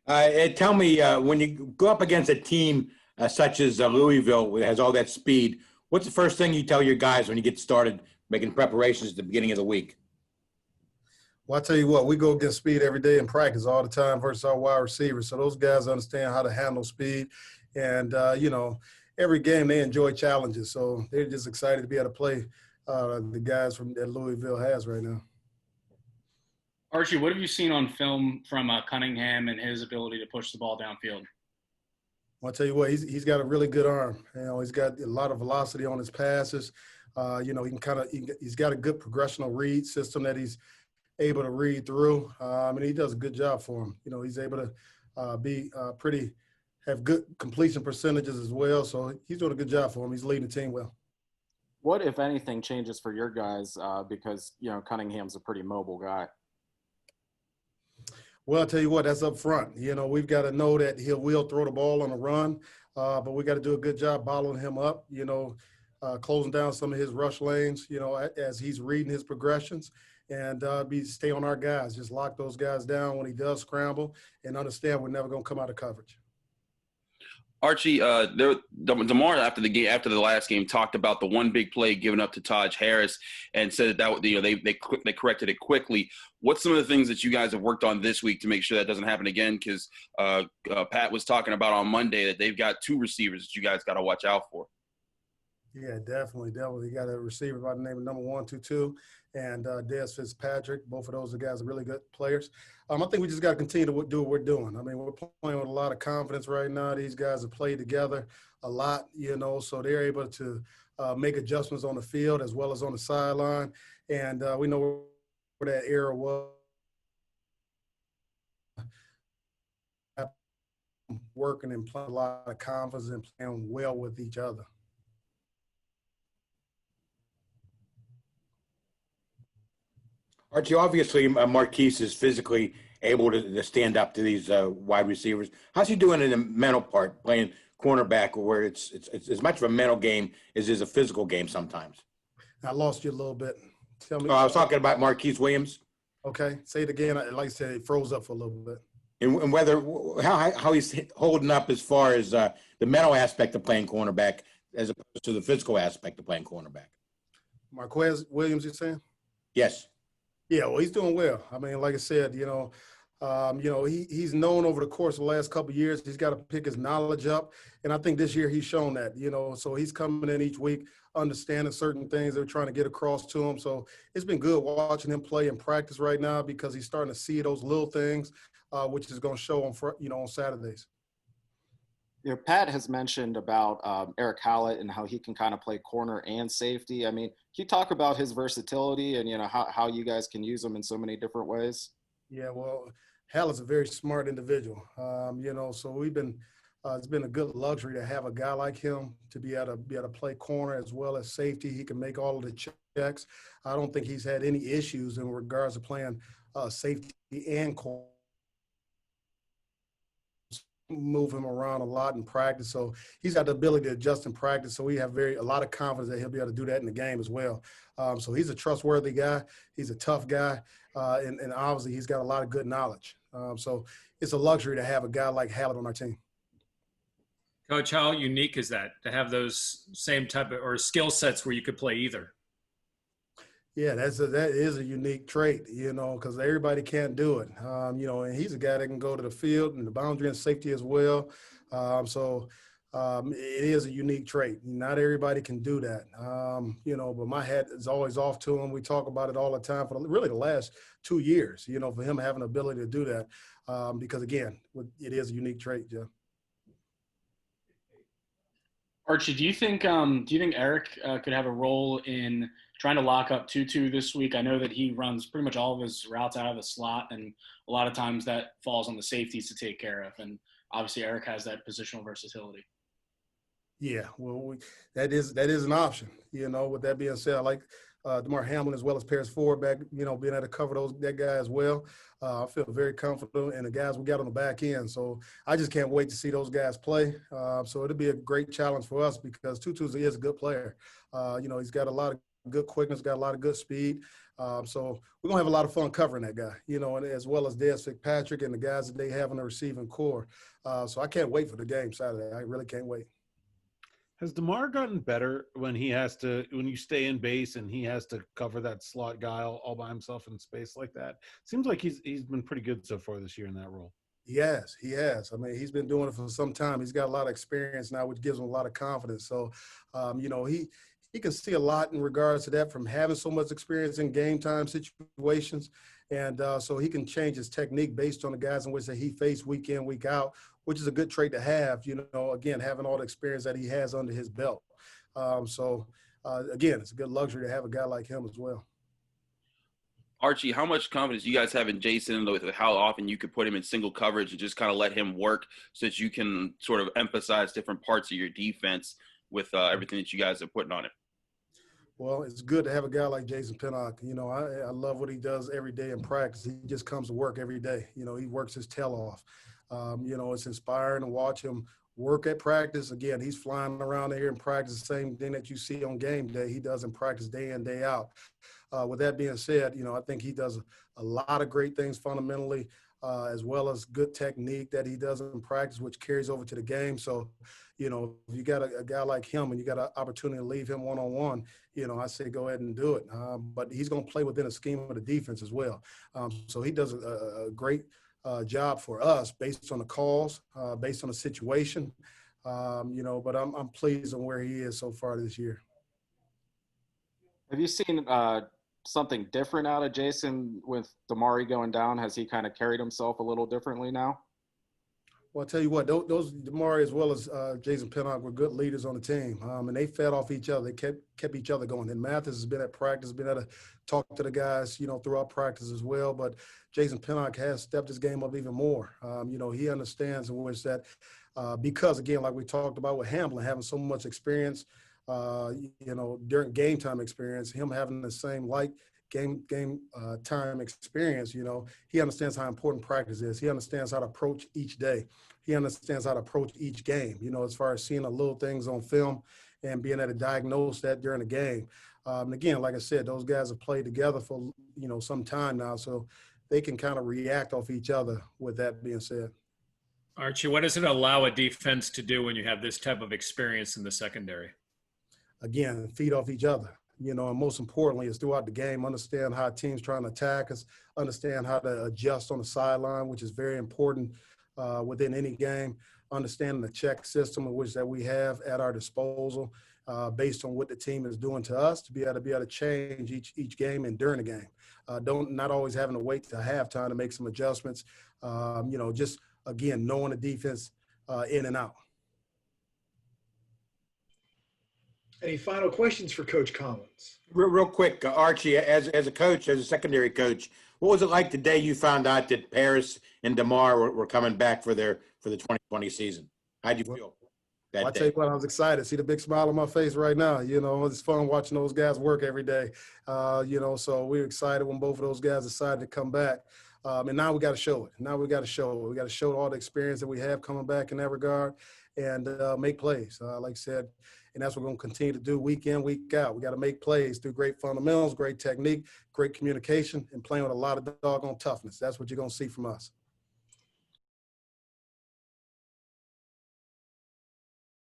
Tell me, when you go up against a team such as Louisville, that has all that speed, what's the first thing you tell your guys when you get started making preparations at the beginning of the week? Well, I tell you what, we go against speed every day in practice all the time versus our wide receivers. So those guys understand how to handle speed. And, every game they enjoy challenges. So they're just excited to be able to play the guys that Louisville has right now. Archie, what have you seen on film from Cunningham and his ability to push the ball downfield? Well, I'll tell you what, he's got a really good arm. He's got a lot of velocity on his passes. He's got a good progressional read system that he's able to read through. And he does a good job for him. He's able to have good completion percentages as well. So he's doing a good job for him. He's leading the team well. What, if anything, changes for your guys because, Cunningham's a pretty mobile guy? Well, I'll tell you what, that's up front. We've got to know that he will throw the ball on a run, but we got to do a good job bottling him up, closing down some of his rush lanes, as he's reading his progressions, and stay on our guys. Just lock those guys down when he does scramble and understand we're never going to come out of coverage. Archie, DeMar after the last game talked about the one big play given up to Taj Harris and said that they corrected it quickly. What's some of the things that you guys have worked on this week to make sure that doesn't happen again? Because Pat was talking about on Monday that they've got two receivers that you guys got to watch out for. Yeah, definitely. You got a receiver by the name of number 122 and Dez Fitzpatrick. Both of those guys are really good players. I think we just got to continue to do what we're doing. I mean, we're playing with a lot of confidence right now. These guys have played together a lot, so they're able to make adjustments on the field as well as on the sideline. And we know where that error was. Working and playing a lot of confidence and playing well with each other. Archie, obviously, Marquise is physically able to stand up to these wide receivers. How's he doing in the mental part, playing cornerback, where it's as much of a mental game as it is a physical game sometimes? I lost you a little bit. Tell me. I was talking about Marquise Williams. Okay, say it again. Like I said, it froze up for a little bit. And how he's holding up as far as the mental aspect of playing cornerback as opposed to the physical aspect of playing cornerback. Marquise Williams, you're saying? Yes. Yeah, well, he's doing well. I mean, like I said, he's known over the course of the last couple of years. He's got to pick his knowledge up, and I think this year he's shown that. So he's coming in each week, understanding certain things they're trying to get across to him. So it's been good watching him play in practice right now because he's starting to see those little things, which is going to show on Saturdays. Pat has mentioned about Eric Hallett and how he can kind of play corner and safety. I mean, can you talk about his versatility and, how you guys can use him in so many different ways? Yeah, well, Hallett's a very smart individual, so we've been it's been a good luxury to have a guy like him to be able to play corner as well as safety. He can make all of the checks. I don't think he's had any issues in regards to playing safety and corner. Move him around a lot in practice, so he's got the ability to adjust in practice. So we have a lot of confidence that he'll be able to do that in the game as well. So he's a trustworthy guy. He's a tough guy, and obviously he's got a lot of good knowledge. So it's a luxury to have a guy like Hallett on our team. Coach, how unique is that to have those same type of or skill sets where you could play either? Yeah, that is a unique trait, because everybody can't do it. And he's a guy that can go to the field and the boundary and safety as well. It is a unique trait. Not everybody can do that, but my hat is always off to him. We talk about it all the time for really the last 2 years, for him having the ability to do that because, again, it is a unique trait, Jeff. Archie, do you think Eric could have a role in trying to lock up Tutu this week? I know that he runs pretty much all of his routes out of the slot, and a lot of times that falls on the safeties to take care of. And obviously Eric has that positional versatility. Yeah, well, that is an option. With that being said, I like DeMar Hamlin as well as Paris Ford back, being able to cover that guy as well. I feel very comfortable in the guys we got on the back end. So I just can't wait to see those guys play. So it'll be a great challenge for us because Tutu is a good player. He's got a lot of good quickness, got a lot of good speed. So we're going to have a lot of fun covering that guy, you know, and as well as Des Fitzpatrick and the guys that they have in the receiving core. So I can't wait for the game Saturday. I really can't wait. Has DeMar gotten better when you stay in base and he has to cover that slot guy all by himself in space like that? Seems like he's been pretty good so far this year in that role. He has. I mean, he's been doing it for some time. He's got a lot of experience now, which gives him a lot of confidence. So, you know, he can see a lot in regards to that from having so much experience in game time situations. And so he can change his technique based on the guys in which that he faced week in, week out, which is a good trait to have, you know, again, having all the experience that he has under his belt. Again, it's a good luxury to have a guy like him as well. Archie, how much confidence do you guys have in Jason with how often you could put him in single coverage and just kind of let him work so that you can sort of emphasize different parts of your defense with everything that you guys are putting on it? Well, it's good to have a guy like Jason Pinnock. You know, I love what he does every day in practice. He just comes to work every day. You know, he works his tail off. You know, it's inspiring to watch him work at practice. Again, he's flying around here in practice, the same thing that you see on game day. He does in practice day in, day out. With that being said, you know, I think he does a lot of great things fundamentally, as well as good technique that he does in practice, which carries over to the game. So, you know, if you got a guy like him and you got an opportunity to leave him one-on-one, you know, I say go ahead and do it. But he's going to play within a scheme of the defense as well. So he does a great job for us based on the calls, based on the situation, you know, but I'm pleased on where he is so far this year. Have you seen something different out of Jason with Damari going down? Has he kind of carried himself a little differently now? Well, I'll tell you what, those Damari as well as Jason Pinnock were good leaders on the team, and they fed off each other. They kept each other going. And Mathis has been at practice, been able to talk to the guys, you know, throughout practice as well. But Jason Pinnock has stepped his game up even more. You know, he understands in which that because, again, like we talked about with Hamlin, having so much experience, you know, during game time experience, him having the same game time experience, you know, he understands how important practice is. He understands how to approach each day. He understands how to approach each game, you know, as far as seeing the little things on film and being able to diagnose that during the game. And again, like I said, those guys have played together for, you know, some time now, so they can kind of react off each other with that being said. Archie, what does it allow a defense to do when you have this type of experience in the secondary? Again, feed off each other. You know, and most importantly is throughout the game, understand how teams trying to attack us, understand how to adjust on the sideline, which is very important within any game, understanding the check system in which that we have at our disposal based on what the team is doing to us to be able to change each game and during the game. Not always having to wait to halftime to make some adjustments, you know, just, again, knowing the defense in and out. Any final questions for Coach Collins? Real quick, Archie, as a coach, as a secondary coach, what was it like the day you found out that Paris and DeMar were coming back for the 2020 season? How'd you feel that I'll day? tell you what, I was excited. See the big smile on my face right now. You know, it's fun watching those guys work every day. You know, so we were excited when both of those guys decided to come back. And now we got to show it. We got to show all the experience that we have coming back in that regard and make plays. Like I said, and that's what we're going to continue to do week in, week out. We got to make plays through great fundamentals, great technique, great communication, and playing with a lot of doggone toughness. That's what you're going to see from us.